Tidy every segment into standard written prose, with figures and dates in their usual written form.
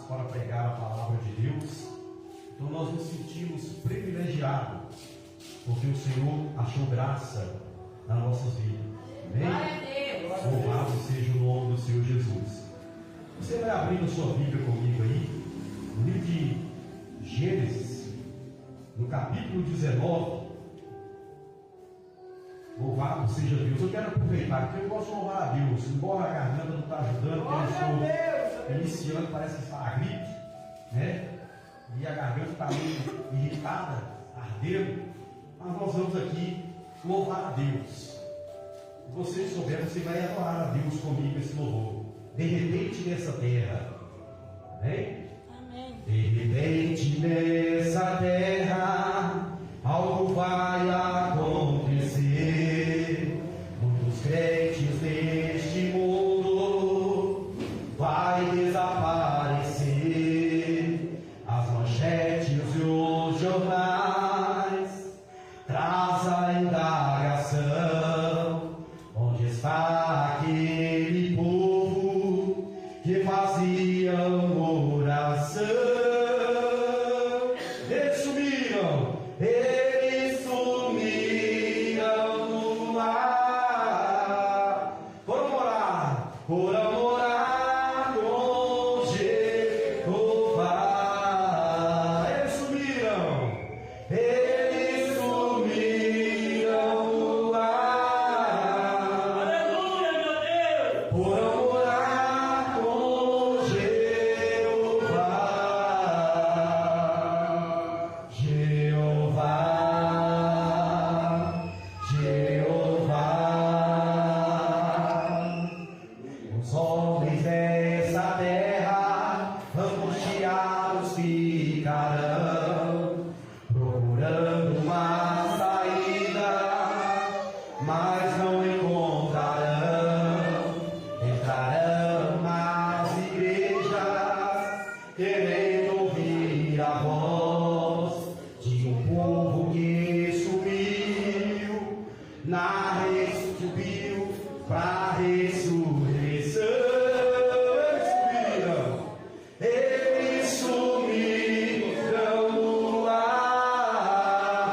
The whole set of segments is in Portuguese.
para pregar a palavra de Deus. Então nós nos sentimos privilegiados, porque o Senhor achou graça nas nossas vidas. Amém? Louvado seja o nome do Senhor Jesus. Você vai abrindo sua Bíblia comigo aí, no livro de Gênesis, no capítulo 19. Louvado seja Deus. Eu quero aproveitar, porque eu gosto de louvar a Deus, embora a garganta não está ajudando, porque eu estou iniciando, parece que está a gripe, né? E a garganta está meio irritada, ardendo, mas nós vamos aqui louvar a Deus. Se você souber, você vai adorar a Deus comigo esse louvor. De repente nessa terra, amém? Amém. De repente nessa terra, algo vai acontecer. Muitos crentes neste mundo vai desaparecer. As manchetes e os jornais traz a indagação: onde está aquele povo que faziam oração? Eles sumiram no mar. Foram morar com Jeová. Eles sumiram no mar. Aleluia, meu Deus. Foram morar com Jeová. Jeová. Os homens dessa terra angustiados ficarão, procurando uma saída, mas não encontrarão. Entrarão nas igrejas, querendo ouvir a voz de um povo que subiu para ressurreição. Eles sumiram no ar.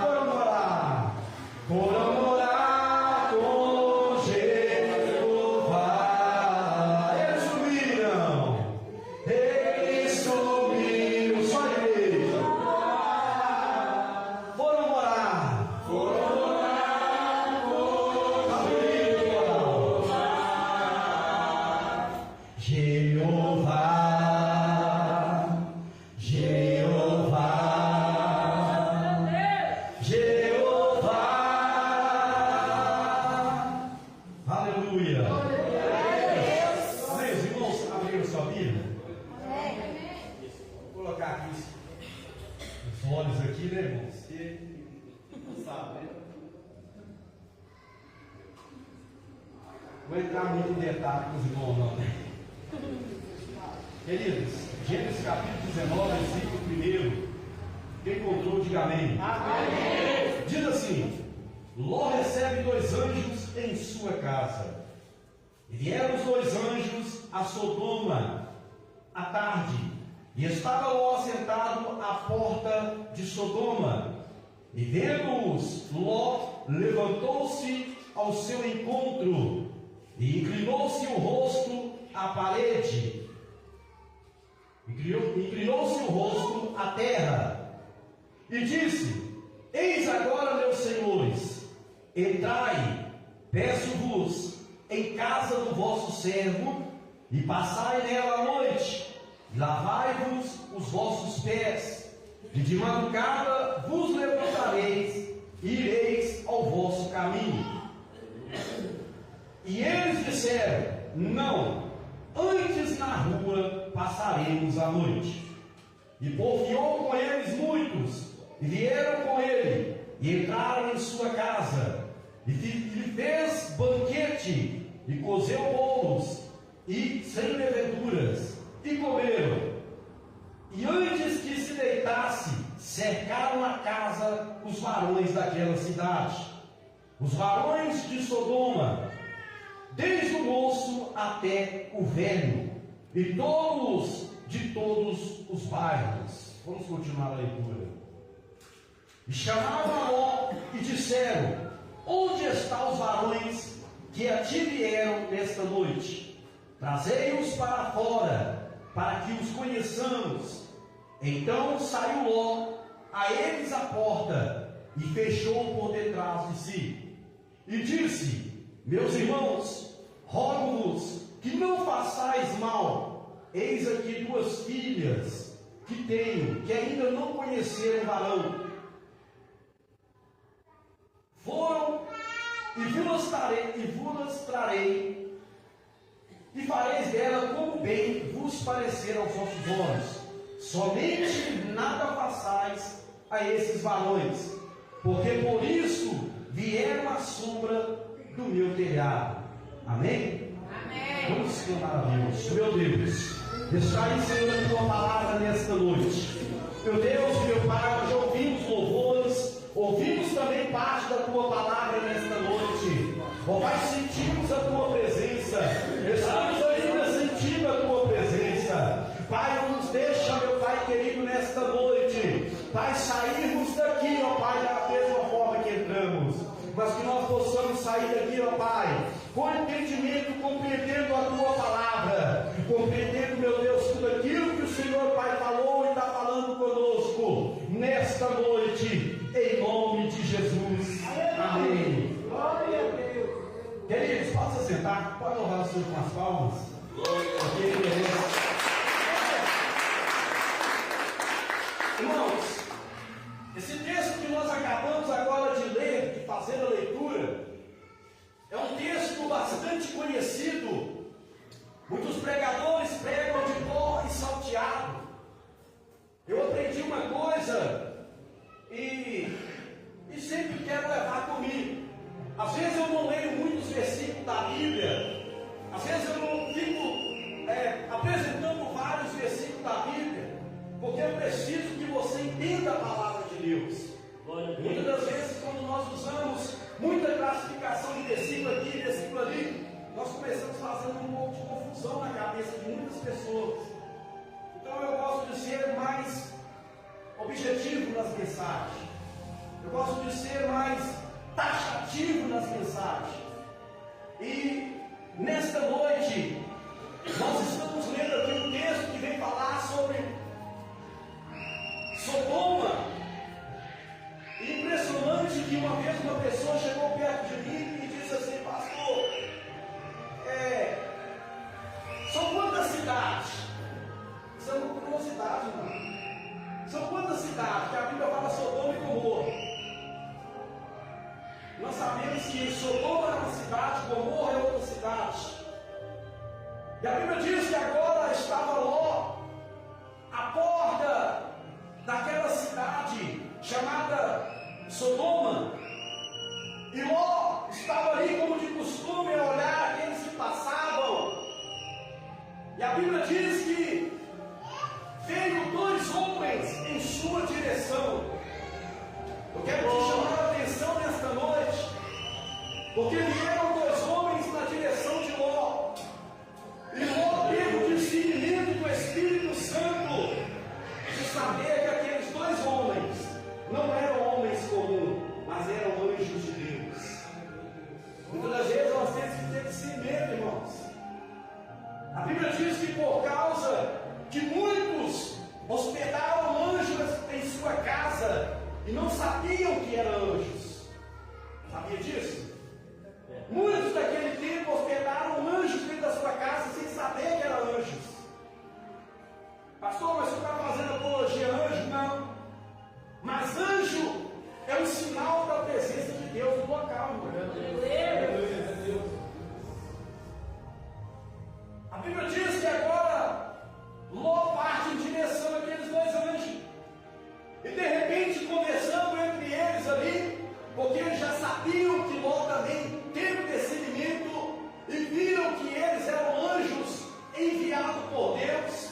Foram morar com Jeová. Eles sumiram, só a igreja. Foram morar Jeová. Aleluia. Amém, os irmãos, abriram sua Bíblia. Vou colocar aqui os olhos aqui, né, irmãos? Você não sabe, né? Vou entrar muito em detalhe com os irmãos, não, né? Queridos, Gênesis capítulo 19, versículo 1. Quem encontrou, diga amém. Amém. Diz assim: Ló recebe 2 anjos em sua casa. E vieram os 2 anjos a Sodoma à tarde, e estava Ló sentado à porta de Sodoma. E vendo-os, Ló levantou-se ao seu encontro e inclinou-se o rosto à parede. Inclinou-se o rosto à terra e disse: Eis agora, meus senhores, entrai, peço-vos, em casa do vosso servo, e passai nela a noite, e lavai-vos os vossos pés, e de madrugada vos levantareis, e ireis ao vosso caminho. E eles disseram: Não, antes na rua passaremos a noite. E porfiou com eles muitos, e vieram com ele, e entraram em sua casa, e lhe fez banquete, e cozeu bolos, e sem leveduras, e comeram. E antes que se deitasse, cercaram a casa os varões daquela cidade, os varões de Sodoma, desde o moço até o velho, e todos irmãos. Vamos continuar a leitura. E chamaram a Ló e disseram: onde estão os varões que a ti vieram nesta noite? Trazei-os para fora, para que os conheçamos. Então saiu Ló a eles a porta e fechou por detrás de si. E disse: meus irmãos, rogo-vos que não façais mal. Eis aqui 2 filhas que tenho, que ainda não conheceram varão. Foram e vos trarei, e fareis dela como bem vos parecer aos vossos olhos. Somente nada façais a esses varões, porque por isso vieram à sombra do meu telhado. Amém? Amém. Vamos clamar a Deus. Meu Deus, está Senhor, a tua palavra nesta noite. Meu Deus e meu Pai, já ouvimos louvores, ouvimos também parte da tua palavra nesta noite. Ó Pai, sentimos a tua presença, estamos ainda sentindo a tua presença. Pai, não nos deixa, meu Pai querido, nesta noite, Pai, sairmos daqui, ó Pai, da mesma forma que entramos, mas que nós possamos sair daqui, ó Pai, com entendimento, compreendendo a tua palavra, compreendendo, meu Deus, tudo aquilo que o Senhor, Pai, falou e está falando conosco nesta noite, em nome de Jesus. Amém. Glória a Deus. Queridos, pode se sentar, pode louvar o Senhor com as palmas. Porque Ele merece. Irmãos, esse texto que nós acabamos agora de ler, de fazer a leitura, é um texto bastante conhecido. Muitos pregadores pregam de cor e salteado. Eu aprendi uma coisa e sempre quero levar comigo. Às vezes eu não leio muitos versículos da Bíblia, às vezes eu não fico apresentando vários versículos da Bíblia, porque eu preciso que você entenda a palavra de Deus. Muitas das vezes, quando nós usamos muita classificação de versículo aqui, versículo ali, nós começamos fazendo um pouco de confusão na cabeça de muitas pessoas. Então eu gosto de ser mais objetivo nas mensagens, eu gosto de ser mais taxativo nas mensagens. E nesta noite nós estamos lendo aqui um texto que vem falar sobre Sodoma. E impressionante que uma vez uma pessoa chegou perto de mim e disse assim: pastor, são quantas cidades? Isso é uma curiosidade, irmão. São quantas cidades? Que a Bíblia fala Sodoma e Gomorra. Nós sabemos que Sodoma é uma cidade, Gomorra é outra cidade. E a Bíblia diz que agora estava Ló à porta daquela cidade chamada Sodoma. E Ló estava ali como de costume a olhar aqueles que passavam. E a Bíblia diz que veio 2 homens em sua direção. Eu quero te chamar a atenção nesta noite, porque vieram 2 homens na direção de Ló. E Ló teve o discernimento do Espírito Santo de saber que aqueles 2 homens não eram homens comuns, mas eram anjos de Deus. Muitas das vezes nós temos que ter discernimento, irmãos. A Bíblia diz que por causa que muitos hospedaram anjos em sua casa e não sabiam que eram anjos. Sabia disso? Muitos daquele tempo hospedaram anjos dentro da sua casa sem saber que eram anjos. Pastor, mas você está fazendo apologia a anjo? Não. Mas anjo é um sinal da presença de Deus no local, a Bíblia diz que agora Ló parte em direção àqueles 2 anjos. E de repente, conversando entre eles ali, porque eles já sabiam que Ló também teve discernimento e viram que eles eram anjos enviados por Deus,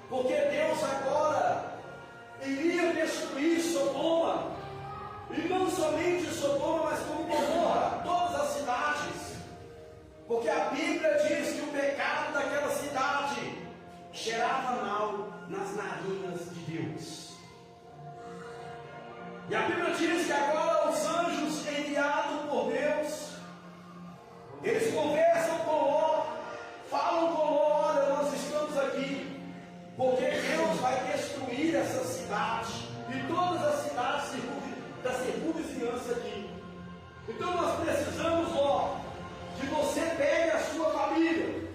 porque Deus agora iria destruir Sodoma, e não somente Sodoma, mas como Gomorra, todas as cidades, porque a Bíblia diz que o pecado daquela cidade cheirava mal nas narinas de Deus. E a Bíblia diz que agora os anjos enviados por Deus, eles conversam com Ló, falam com Ló: olha, nós estamos aqui, porque Deus vai destruir essa cidade e todas as cidades da circunvizinhança aqui. Então nós precisamos, Ló, que você pegue a sua família,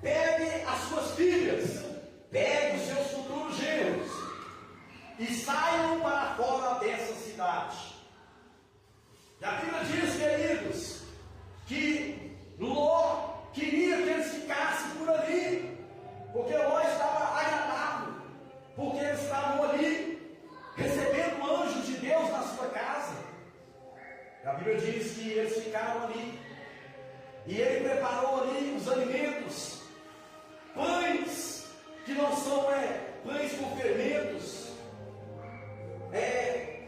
pegue as suas filhas, pegue os seus futuros genros e saiam para fora dessa cidade. E a Bíblia diz, queridos, que Ló queria que eles ficassem por ali, porque Ló estava agradado, porque eles estavam ali recebendo o anjo de Deus na sua casa. E a Bíblia diz que eles ficaram ali, e ele preparou ali os alimentos, pães que não são pães com fermentos,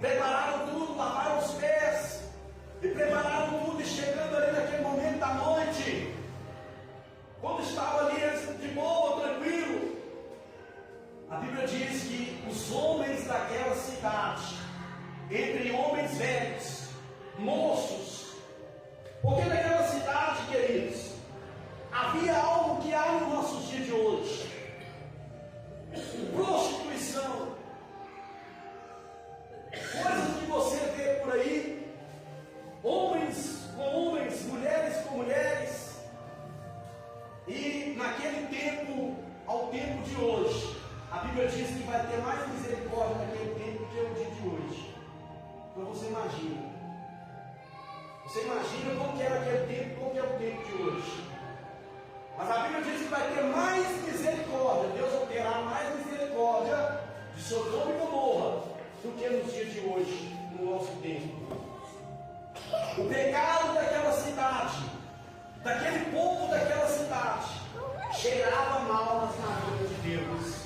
prepararam tudo, lavaram os pés e prepararam tudo. E chegando ali naquele momento da noite, quando estava ali de boa, tranquilo, a Bíblia diz que os homens daquela cidade, entre homens velhos, moços, porque naquela cidade, queridos, havia algo que há no nosso dia de hoje: prostituição. Coisas que você vê por aí, homens com homens, mulheres com mulheres. E naquele tempo, ao tempo de hoje, a Bíblia diz que vai ter mais misericórdia naquele tempo que é o dia de hoje. Então você imagina como que era aquele tempo, como que é o tempo de hoje. Mas a Bíblia diz que vai ter mais misericórdia, Deus terá mais misericórdia de Sodoma e Gomorra do que nos dias de hoje, no nosso tempo. O pecado daquela cidade, daquele povo daquela cidade, cheirava mal nas narinas de Deus.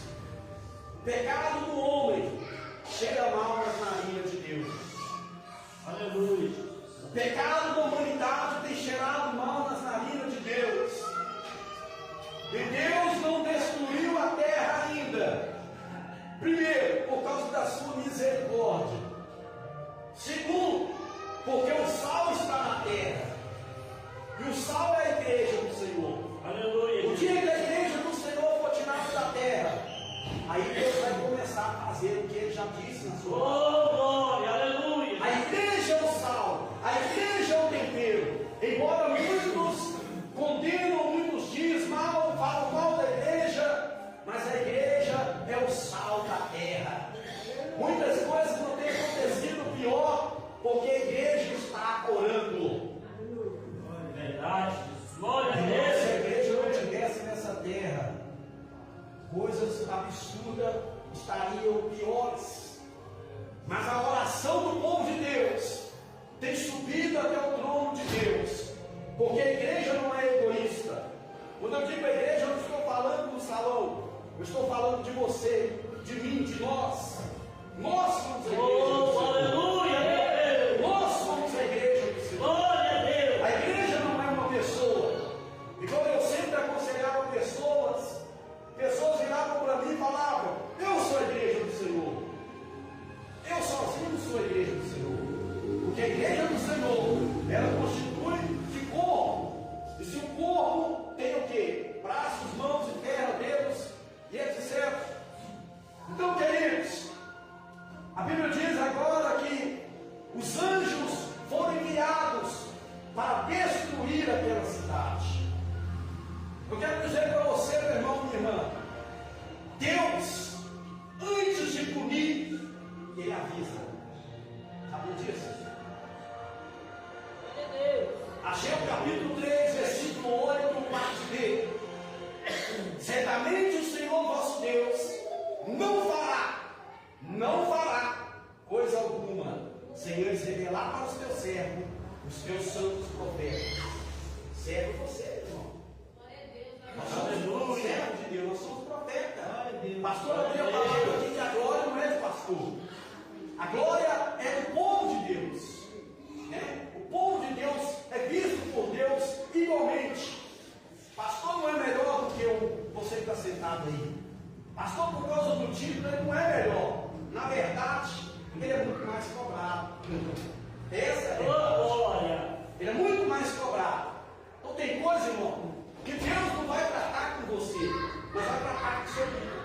O pecado do homem cheira mal nas narinas de Deus. Aleluia. O pecado da humanidade tem cheirado mal nas narinas de Deus. E Deus não destruiu a terra ainda. Primeiro, por causa da sua misericórdia. Segundo, porque o sal está na terra. E o sal é a igreja do Senhor. Aleluia. O dia que a igreja do Senhor for tirada da terra, aí Deus vai começar a fazer o que Ele já disse na sua palavra. Glória, aleluia. A igreja é o sal, a igreja é o tempero. Embora muitos condenam, muitos dizem mal, falam mal da igreja, mas a igreja é o sal da terra. Muitas coisas não têm acontecido pior, porque a igreja está orando. Verdade. Glória a Se Deus. a igreja não estivesse nessa terra, coisas absurdas estariam piores. Mas a oração do povo de Deus tem subido até o trono de Deus, porque a igreja não é egoísta. Quando eu digo a igreja, eu não estou falando do salão, eu estou falando de você, de mim, de nós. Nós somos a igreja do Senhor. Aleluia, Deus. Nós somos a igreja do Senhor. Glória a Deus. A igreja não é uma pessoa. E quando eu sempre aconselhava pessoas viravam para mim e falavam: eu sou a igreja do Senhor. Eu sozinho não sou a igreja do Senhor. Porque a igreja do Senhor, ela constitui de corpo. E se o corpo tem o quê? Braços, mãos e pernas, dedos e etc. Então, queridos, a Bíblia diz agora que os anjos foram enviados para destruir aquela cidade. Eu quero dizer para você, meu irmão, minha irmã, Deus, antes de punir, Ele avisa. Sabe disso? Ageu capítulo 3, versículo 8, parte B. Certamente o Senhor vosso Deus não fará coisa alguma, sem eles revelar para os teus servos, os teus santos profetas. Serve você, irmão. Nós somos servos de Deus, nós somos profetas. Pastor André falando aqui que a glória não é do pastor, a glória é do povo de Deus. O povo de Deus é visto por Deus igualmente. Pastor não é melhor do que você que está sentado aí. Pastor, por causa do antigo ele não é melhor. Na verdade, ele é muito mais cobrado. Essa é a verdade. Glória. Ele é muito mais cobrado. Então tem coisa, irmão, que Deus não vai tratar com você, mas vai tratar com o seu filho.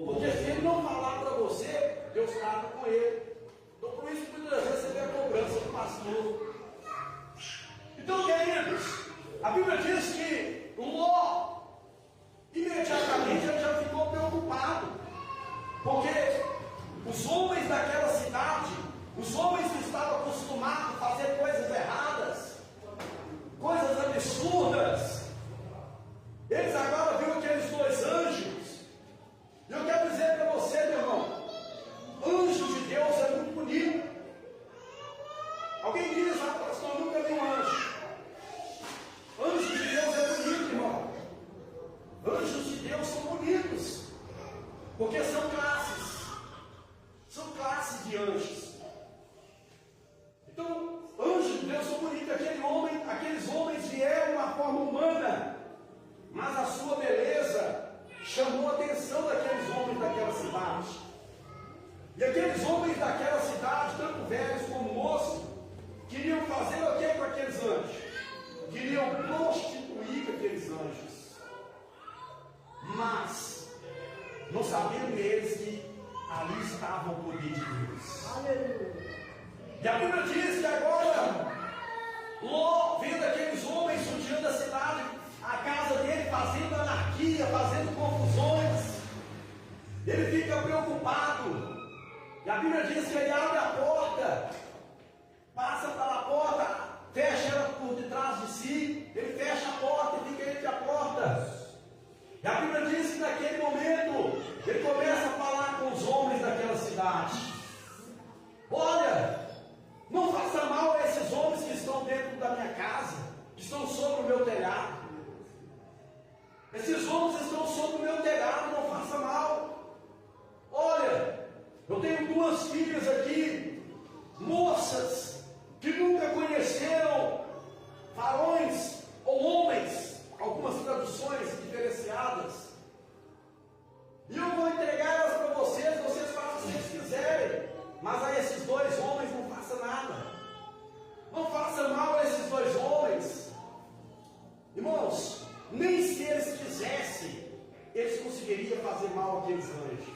Porque se ele não falar para você, Deus trata com ele. Então por isso que muitas vezes você vê a cobrança do pastor. Então, queridos, a Bíblia diz que Ló, imediatamente ele já ficou preocupado. Porque os homens daquela cidade, os homens que estavam acostumados a fazer coisas erradas, coisas absurdas, eles agora viram aqueles dois anjos. E eu quero dizer para você, meu irmão, anjo de Deus é muito bonito. Alguém diz, ah, pastor, eu nunca vi um anjo. Anjos de Deus é bonito, irmão. Anjos de Deus são bonitos, porque são classes de anjos. Então, anjos de Deus são bonitos. Aqueles homens vieram de uma forma humana, mas a sua beleza chamou a atenção daqueles homens daquela cidade. E aqueles homens daquela cidade, tanto velhos como moços, queriam fazer o que com aqueles anjos? Queriam prostituir aqueles anjos. Mas não sabiam eles que ali estava o poder de Deus. Aleluia. E a Bíblia diz que agora Ló, vendo aqueles homens surgindo da cidade, a casa dele fazendo anarquia, fazendo confusões, ele fica preocupado. E a Bíblia diz que ele abre a porta, passa pela porta, fecha ela por detrás de si, ele fecha a porta e fica entre a porta. E a Bíblia diz que naquele momento ele começa a falar com os homens daquela cidade. Olha, não faça mal a esses homens que estão dentro da minha casa, que estão sobre o meu telhado. Esses homens estão sobre o meu telhado, não faça mal. Olha, eu tenho duas filhas aqui, moças, que nunca conheceram varões ou homens, algumas traduções diferenciadas. E eu vou entregar elas para vocês, vocês façam o que vocês quiserem. Mas a esses dois homens não faça nada. Não faça mal a esses dois homens. Irmãos, nem se eles quisessem, eles conseguiriam fazer mal àqueles anjos.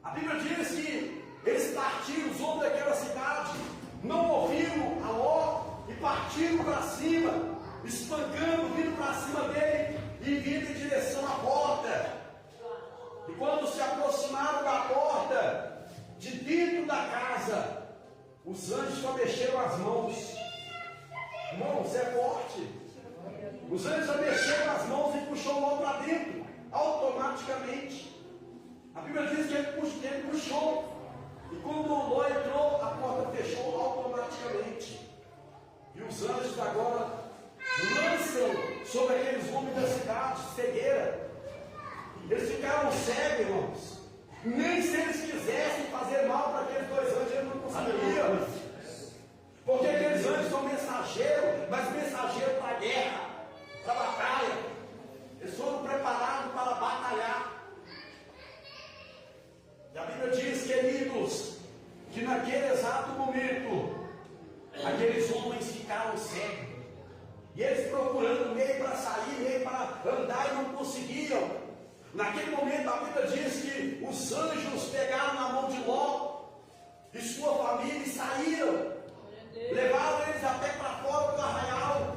A Bíblia diz que eles partiram, os homens daquela cidade, não ouviram a Ló e partiram para cima, espancando, vindo para cima dele e vindo em direção à porta. E quando se aproximaram da porta, de dentro da casa, os anjos só mexeram as mãos. Irmãos, é forte. Os anjos só mexeram as mãos e puxou Ló para dentro, automaticamente. A Bíblia diz que ele puxou. E quando Ló entrou, a porta fechou automaticamente. E os anjos agora lançam sobre aqueles homens da cidade cegueira. Eles ficaram cegos, irmãos. Nem se eles quisessem fazer mal para aqueles dois anjos, eles não conseguiriam. Porque aqueles anjos são mensageiros, mas mensageiros para a guerra, para a batalha. Eles foram preparados para batalhar. E a Bíblia diz, queridos, que naquele exato momento, aqueles homens ficaram cegos. E eles procurando meio para sair, meio para andar e não conseguiam. Naquele momento a Bíblia diz que os anjos pegaram na mão de Ló e sua família e saíram. Levaram eles até para fora do arraial.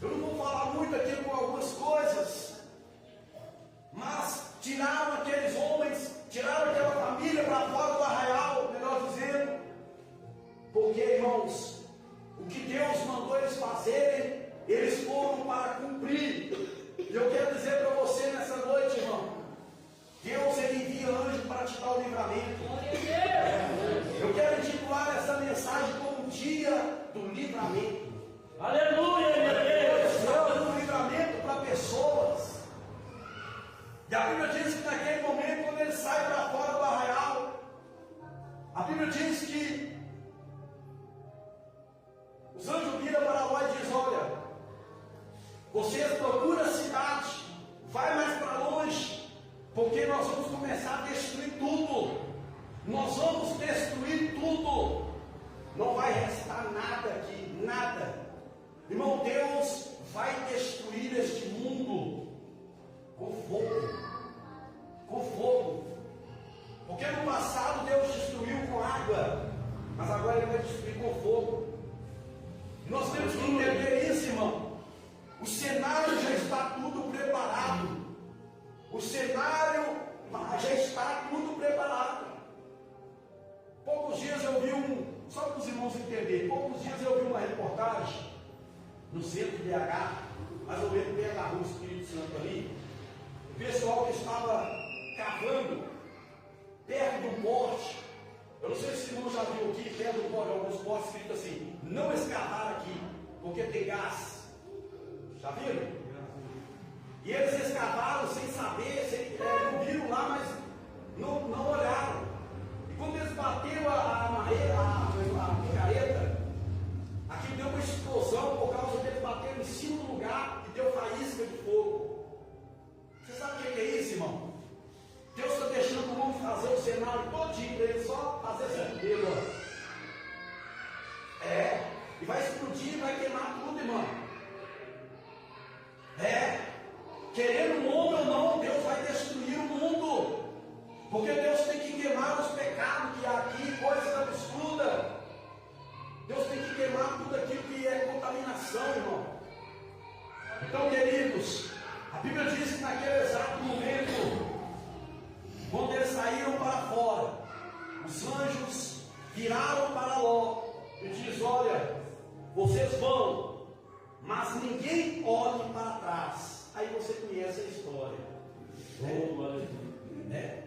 Eu não vou falar muito aqui com algumas coisas, mas tiraram aqueles homens, tiraram aquela família para fora do arraial, melhor dizendo. Porque, irmãos, o que Deus mandou eles fazerem, eles foram para cumprir. E eu quero dizer para você nessa noite, irmão, Deus ele envia anjo para te dar o livramento. Eu quero intitular essa mensagem como o dia do livramento. Aleluia, meu Deus. Deus está dando livramento para pessoas. E a Bíblia diz que naquele momento, quando ele sai para fora do arraial, a Bíblia diz que os anjos viram para Ló e diz: olha, vocês procuram a cidade, vai mais para longe, nós vamos começar a destruir tudo. Nós vamos destruir tudo. Não vai restar nada aqui, nada. Irmão, Deus vai destruir este mundo com fogo. Com fogo. Porque no passado Deus destruiu com água, mas agora Ele vai destruir com fogo. E nós temos que entender isso, irmão. O cenário já está tudo preparado. O cenário já está tudo preparado. Poucos dias eu vi só para os irmãos entenderem, poucos dias eu vi uma reportagem no centro de BH, mais ou menos perto da rua Espírito Santo ali, o pessoal que estava cavando perto do poste. Eu não sei se o irmão já viu aqui, perto do poste, alguns postes escrito assim: não escavar aqui, porque tem gás. Já viram? E eles escavaram sem saber, não viram lá, mas não olharam. E quando eles bateram a picareta, aqui deu uma explosão por causa que eles bateram em cima do lugar e deu faísca de fogo. Você sabe o que é isso, irmão? Deus está deixando o homem fazer o cenário todinho para ele só fazer essa primeira. E vai explodir, vai queimar tudo, irmão. Querendo o mundo ou não, Deus vai destruir o mundo. Porque Deus tem que queimar os pecados que há aqui, coisas absurdas. Deus tem que queimar tudo aquilo que é contaminação, irmão. Então, queridos, a Bíblia diz que naquele exato momento, quando eles saíram para fora, os anjos viraram para Ló e diz: olha, vocês vão, mas ninguém olhe para trás. Aí você conhece a história, né?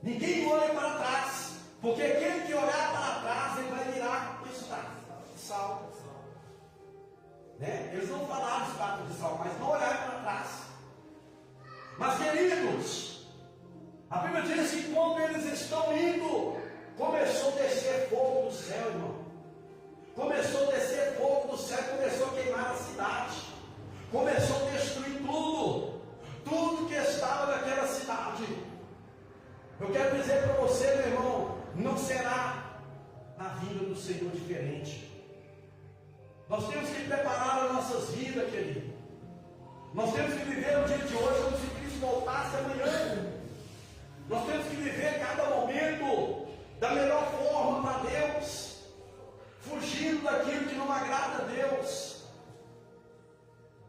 Ninguém olha para trás, porque aquele que olhar para trás, ele vai virar de sal, né? Eles não falaram estátua de sal, mas não olharam para trás. Mas, queridos, a Bíblia diz que quando eles estão indo, começou a descer fogo do céu, irmão. Começou a descer fogo do céu, começou a queimar a cidade. Começou a destruir tudo que estava naquela cidade. Eu quero dizer para você, meu irmão, não será na vinda do Senhor diferente. Nós temos que preparar as nossas vidas, querido. Nós temos que viver o dia de hoje como se Cristo voltasse amanhã. Nós temos que viver cada momento da melhor forma para Deus, fugindo daquilo que não agrada a Deus.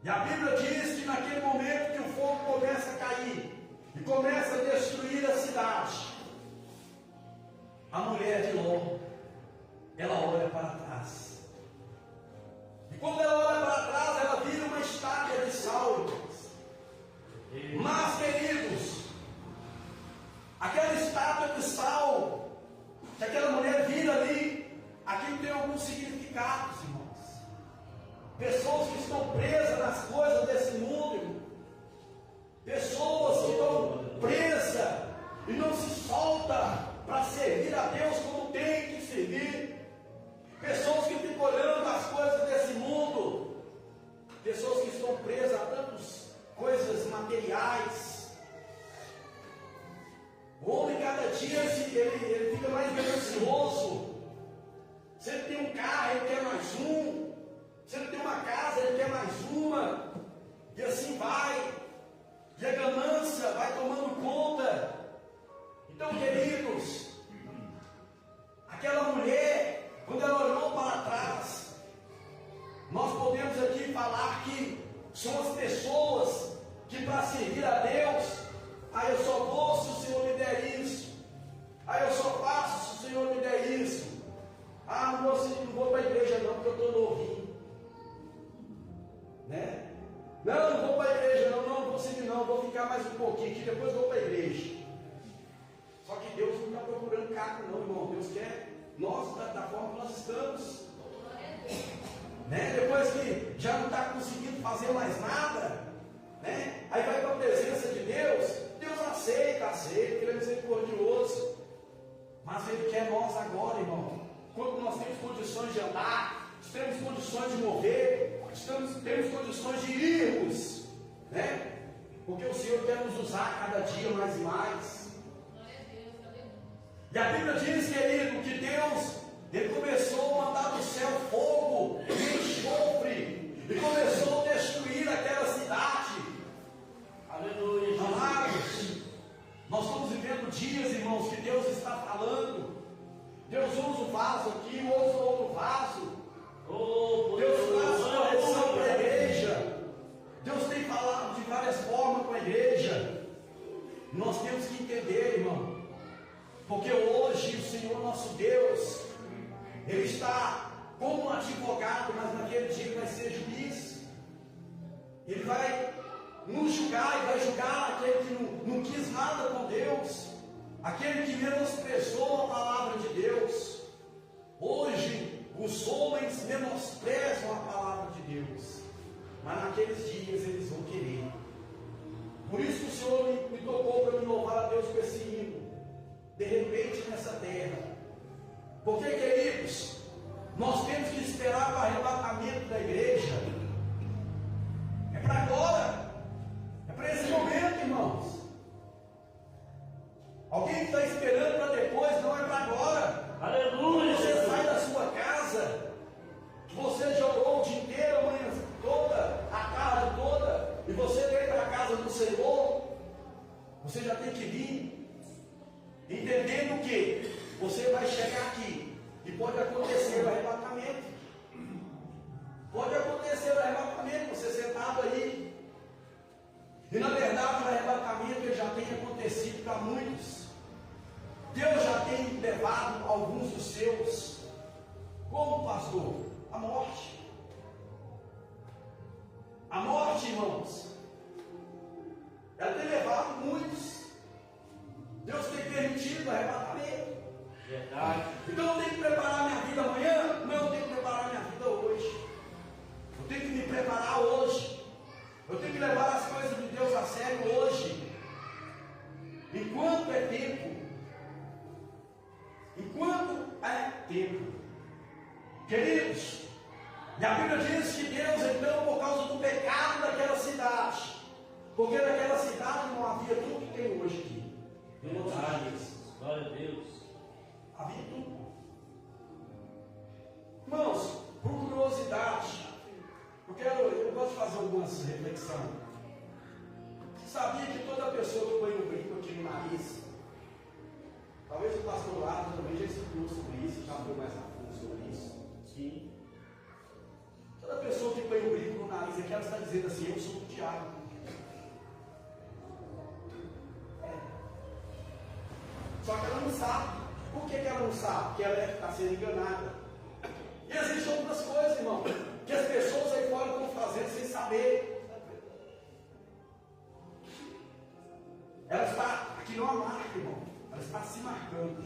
E a Bíblia diz que naquele momento que o fogo começa a cair e começa a destruir a cidade, a mulher de Ló, ela olha para trás. E quando ela olha para trás, ela vira uma estátua de sal. Mas, queridos, aquela estátua de sal que aquela mulher vira ali, aquilo tem alguns significados, irmãos. Pessoas que estão presas nas coisas desse mundo, irmão. Pessoas que estão presas e não se soltam para servir a Deus como tem que servir. Pessoas que ficam olhando as coisas desse mundo. Pessoas que estão presas a tantas coisas materiais. O homem, cada dia, ele fica mais ganancioso. Se ele tem um carro, ele quer mais um. Se ele tem uma casa, ele quer mais uma. E assim vai. E a ganância vai tomando conta. Então, queridos, aquela mulher, quando ela olhou para trás, nós podemos aqui falar que são as pessoas que, para servir a Deus, eu só vou se o Senhor me der isso. Eu só faço se o Senhor me der isso. Não vou para a igreja não, porque eu estou novinho. Né? Não vou para a igreja não vou seguir não, vou ficar mais um pouquinho aqui, depois vou para a igreja. Só que Deus não está procurando cargo não, irmão. Deus quer nós da forma que nós estamos. Né? Depois que já não está conseguindo fazer mais nada, né? Aí vai para a presença de Deus, Deus aceita, Ele é misericordioso. Mas Ele quer nós agora, irmão. Quando nós temos condições de andar, temos condições de mover, temos condições de irmos, né? porque o Senhor quer nos usar cada dia mais e mais. E a Bíblia diz, querido, que Deus, Ele começou a mandar do céu fogo e enxofre, e começou a destruir aquela cidade. Aleluia. Amados, nós estamos vivendo dias, irmãos, que Deus está falando. Deus usa o vaso aqui, usa outro vaso. Deus traz correção para a igreja. Deus tem falado de várias formas com a igreja. Nós temos que entender, irmão, porque hoje o Senhor nosso Deus, Ele está como um advogado, mas naquele dia Ele vai ser juiz. Ele vai nos julgar e vai julgar aquele que não quis nada com Deus, aquele que menosprezou a palavra de Deus. Hoje os homens menosprezam a palavra de Deus, mas naqueles dias eles vão querer. Por isso que o Senhor me tocou para me louvar a Deus com esse hino, de repente nessa terra. Porque, queridos, nós temos que esperar o arrebatamento da igreja. É para agora, é para esse momento, irmãos. Alguém que está esperando para depois, não é para agora. Aleluia. Você sai da sua casa, você já orou o dia inteiro, a manhã toda, a tarde toda, e você vem para a casa do Senhor, você já tem que vir, entendendo que você vai chegar aqui, e pode acontecer o arrebatamento. Pode acontecer o arrebatamento, você sentado aí. E na verdade o arrebatamento ele já tem acontecido para muitos. Deus já tem levado alguns dos seus. Como, pastor? A morte. A morte, irmãos, ela tem levado muitos. Deus tem permitido o arrebatamento. Verdade. Então eu tenho que preparar minha vida amanhã? Não, eu tenho que preparar minha vida hoje. Eu tenho que me preparar hoje. Eu tenho que levar as coisas de Deus a sério hoje. Enquanto é tempo. Enquanto é tempo. Queridos, e a Bíblia diz que Deus, então, por causa do pecado daquela cidade, porque naquela cidade não havia tudo que tem hoje aqui. Verdade. Glória a Deus. Havia tudo. Irmãos, por curiosidade, eu gosto de fazer algumas reflexões. Você sabia que toda pessoa que põe um brinco aqui no nariz, talvez o pastor Lázaro também já estudou sobre isso, já foi mais a fundo sobre isso. Sim. Toda pessoa que põe um brinco no nariz aqui, ela está dizendo assim: eu sou do diabo. Só que ela não sabe. Por que ela não sabe? Porque ela está sendo enganada. E existem outras coisas, irmão, que as pessoas aí fora estão fazendo sem saber. Ela está, aqui não há marca, irmão, ela está se marcando.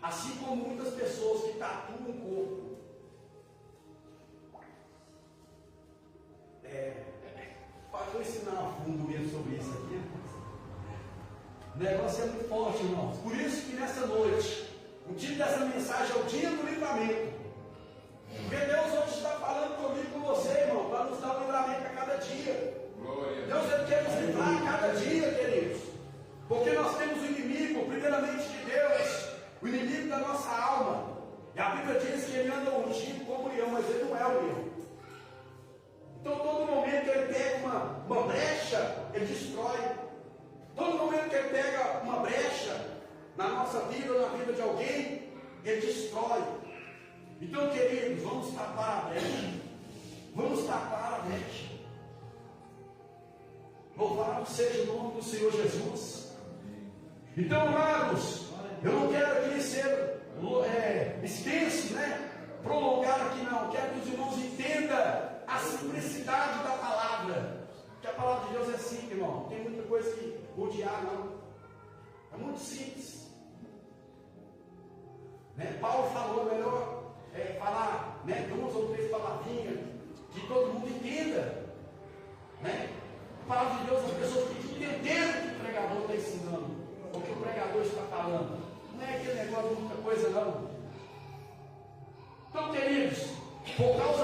Assim como muitas pessoas que tatuam o corpo. Vou ensinar a fundo mesmo sobre isso aqui. O negócio é muito forte, irmãos. Por isso que nessa noite, o título dessa mensagem é o dia do livramento. Porque Deus hoje está falando comigo, com você, irmão, para nos dar um livramento a cada dia. Deus Ele quer nos livrar a cada dia, queridos. Porque nós temos o inimigo, primeiramente de Deus, o inimigo da nossa alma. E a Bíblia diz que ele anda ungido como leão, mas ele não é o leão. Então, todo momento que ele pega uma brecha, ele destrói. Todo momento que ele pega uma brecha na nossa vida ou na vida de alguém, ele destrói. Então, queridos, vamos tapar a brecha. Vamos tapar a brecha. Louvado seja o nome do Senhor Jesus. Então, amados, eu não quero aqui ser extenso, prolongar aqui não. Quero que os irmãos entendam a simplicidade da palavra. Que a palavra de Deus é simples, irmão. Não tem muita coisa que odiar, não. É muito simples. Paulo falou, melhor falar 2 ou 3 palavrinhas que todo mundo entenda. A palavra de Deus, as pessoas têm que entender o que o pregador está ensinando, o que o pregador está falando. Não é aquele negócio de muita coisa, não. Então, queridos, por causa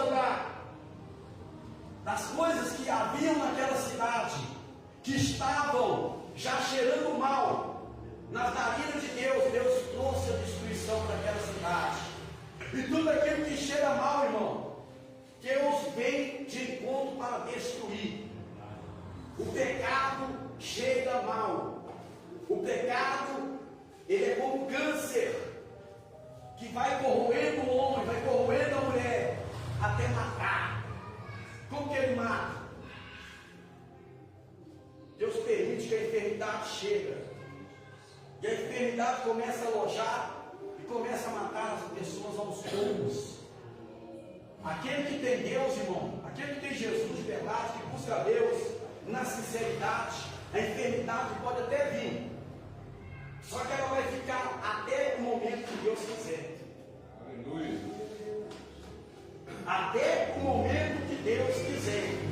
das coisas que haviam naquela cidade, que estavam já cheirando mal nas narinas de Deus, Deus trouxe a destruição para aquela cidade. E tudo aquilo que cheira mal, irmão, Deus vem de encontro para destruir. O pecado cheira mal. O pecado, ele é como câncer, que vai corroendo o homem, vai corroendo a mulher, até matar. Como que ele mata? Deus permite que a enfermidade chegue. E a enfermidade começa a alojar e começa a matar as pessoas aos poucos. Aquele que tem Deus, irmão, aquele que tem Jesus de verdade, que busca a Deus na sinceridade, a enfermidade pode até vir, só que ela vai ficar até o momento que Deus quiser. Aleluia. Até o momento que Deus quiser.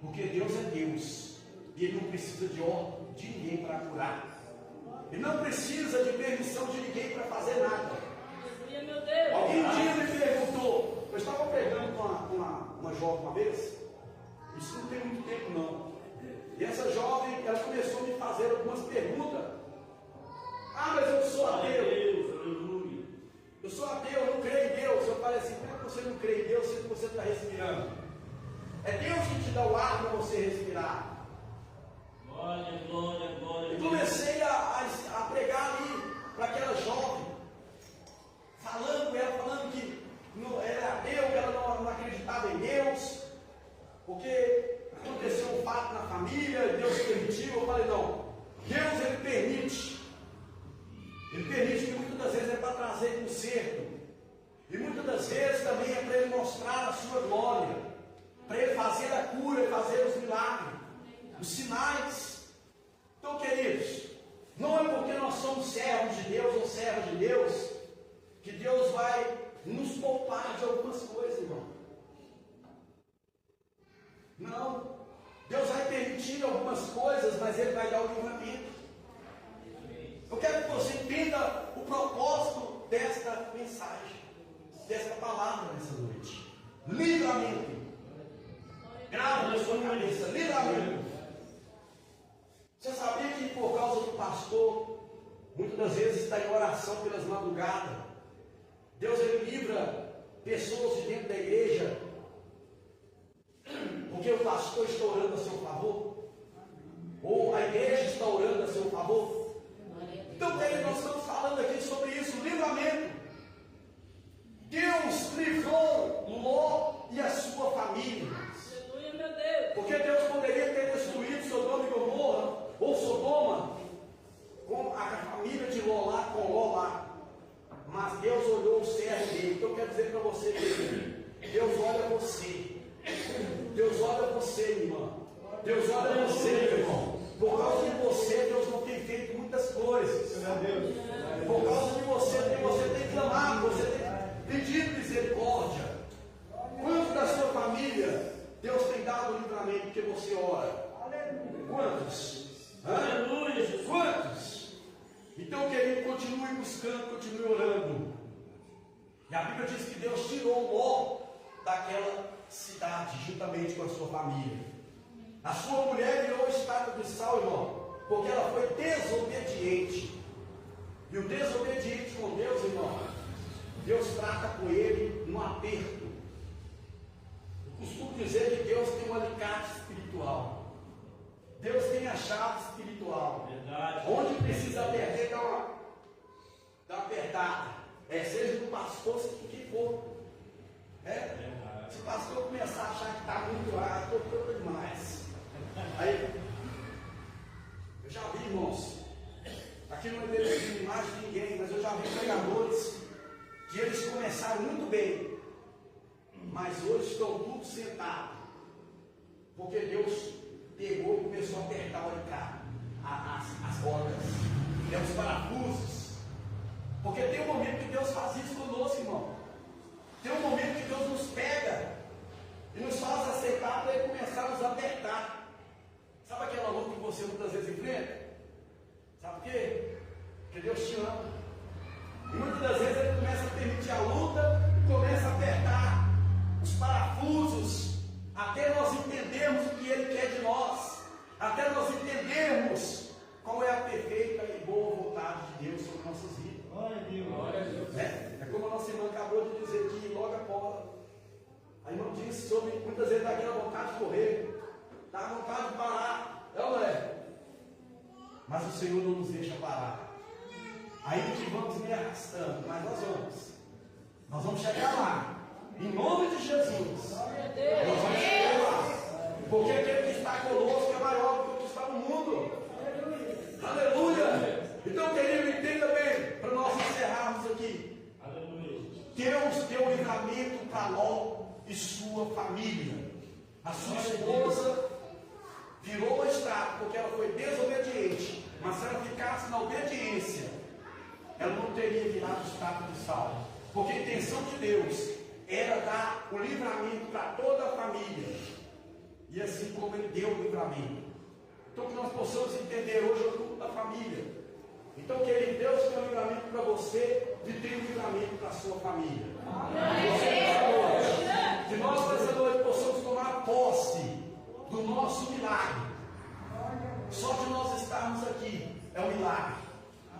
Porque Deus é Deus e Ele não precisa de ordem de ninguém para curar. Ele não precisa de permissão de ninguém para fazer nada. Meu Deus. Alguém um dia me perguntou, eu estava pregando com uma jovem uma vez, isso não tem muito tempo não. E essa jovem, ela começou a me fazer algumas perguntas. Ah, mas eu sou ateu. Eu sou ateu, eu não creio em Deus. Eu falei assim, como é que você não crê em Deus se você está respirando? É Deus que te dá o ar para você respirar. Glória, glória, glória. E comecei a pregar ali para aquela jovem, falando que não, era ateu, que ela não acreditava em Deus, porque aconteceu um fato na família, Deus permitiu. Eu falei, não, Deus ele permite que muitas das vezes é para trazer conserto, e muitas das vezes também é para Ele mostrar a sua glória, para Ele fazer a cura, fazer os milagres, os sinais. Então, queridos, não é porque nós somos servos de Deus ou servos de Deus que Deus vai nos poupar de algumas coisas, irmão. Não. Deus vai permitir algumas coisas, mas Ele vai dar o livramento. Eu quero que você entenda o propósito desta mensagem, desta palavra nessa noite. Livramento. Grava na sua cabeça, livramento. Você sabia que por causa do pastor, muitas das vezes está em oração pelas madrugadas, Deus ele livra pessoas de dentro da igreja, porque o pastor está orando a seu favor, ou a igreja está orando a seu favor. Então, nós estamos falando aqui sobre isso, livramento. Deus livrou Ló e a sua família. Aleluia, meu Deus. Porque Deus poderia ter destruído Sodoma e Gomorra, ou Sodoma, com a família de Ló lá, com Ló lá. Mas Deus olhou o servo dele. Então eu quero dizer para você, que Deus olha você. Deus olha você, irmão. Deus olha você, meu irmão. Por causa de você, Deus não tem feito muitas coisas. Por causa de você tem clamado, você tem pedido misericórdia. Quanto da sua família, Deus tem dado livramento porque você ora? Quantos? Aleluia, Jesus. Quantos? Então, querido, continue buscando, continue orando. E a Bíblia diz que Deus tirou Ló daquela cidade, juntamente com a sua família. A sua mulher virou estátua de sal, irmão, porque ela foi desobediente. E o desobediente com Deus, irmão, Deus trata com ele no aperto. Eu costumo dizer que Deus tem um alicate espiritual. Deus tem a chave espiritual. Verdade. Onde precisa apertar, dá uma apertada. Seja do pastor, seja do que for. Se o pastor começar a achar que está muito alto, estou demais. Aí, eu já vi, irmãos, aqui não é de imagem de ninguém, mas eu já vi pregadores que eles começaram muito bem, mas hoje estão tudo sentados, porque Deus pegou e começou a apertar o alicate, as rodas, os parafusos, porque tem um momento que Deus faz isso conosco, irmão. Tem um momento que Deus nos pega e nos faz aceitar para Ele começar a nos apertar. Sabe aquela luta que você muitas vezes enfrenta? Sabe por quê? Porque Deus te ama. E muitas das vezes Ele começa a permitir a luta e começa a apertar os parafusos nós entendermos o que Ele quer de nós, até nós entendermos qual é a perfeita e boa vontade de Deus sobre nossas vidas. Glória a Deus. É como a nossa irmã acabou de dizer aqui, logo após. A irmã disse sobre muitas vezes dá aquela vontade de correr, dá vontade de parar. É ou não é? Mas o Senhor não nos deixa parar. Ainda que vamos me arrastando, mas nós vamos. Nós vamos chegar lá. Em nome de Jesus. Nós vamos chegar lá. Porque aquele que está conosco é maior do que o que está no mundo. Aleluia! Então, querido, entenda bem, para nós encerrarmos aqui. Aleluia. Deus deu livramento para Ló e sua família. A sua esposa virou uma estrada porque ela foi desobediente. Mas se ela ficasse na obediência, ela não teria virado estátua de sal. Porque a intenção de Deus era dar o livramento para toda a família. E assim como Ele deu o livramento. Então que nós possamos entender hoje o culto da família. Então, querido, Deus tem um livramento para você e tem um livramento para a sua família. Que nós nessa noite possamos tomar posse do nosso milagre. Só de nós estarmos aqui é um milagre.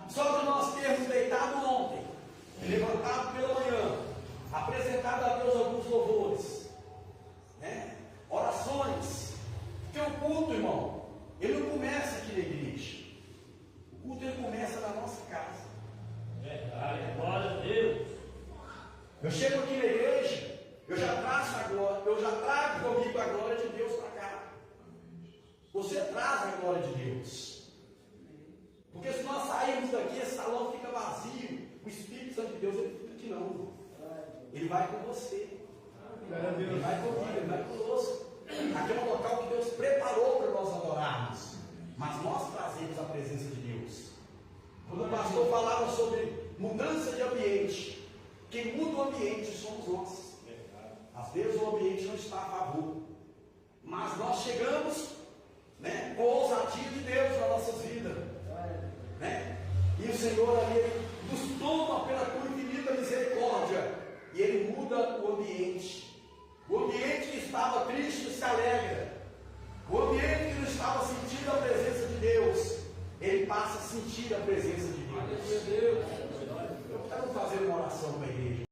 Só de nós termos deitado ontem, levantado pela manhã, apresentado a Deus alguns louvores, né? Orações. Porque o culto, irmão, ele não começa aqui na igreja. O culto ele começa na nossa casa. Verdade. Glória a Deus. Eu chego aqui na igreja, eu já trago comigo a glória de Deus para cá. Você traz a glória de Deus. Porque se nós sairmos daqui, esse salão fica vazio. O Espírito Santo de Deus, ele fica aqui não. Ele vai com você. Ele vai comigo, ele vai conosco. Aqui é um local que Deus preparou para nós adorarmos. Mas nós trazemos a presença de Deus. Quando o pastor falava sobre mudança de ambiente, quem muda o ambiente somos nós. Às vezes o ambiente não está a favor. Mas nós chegamos, né, com a ousadia de Deus nas nossas vidas. Né? E o Senhor ali nos toma pela tua infinita misericórdia. E Ele muda o ambiente. O ambiente que estava triste se alegra. O ambiente que não estava sentindo a presença de Deus, ele passa a sentir a presença de Deus. Eu quero fazer uma oração para a igreja.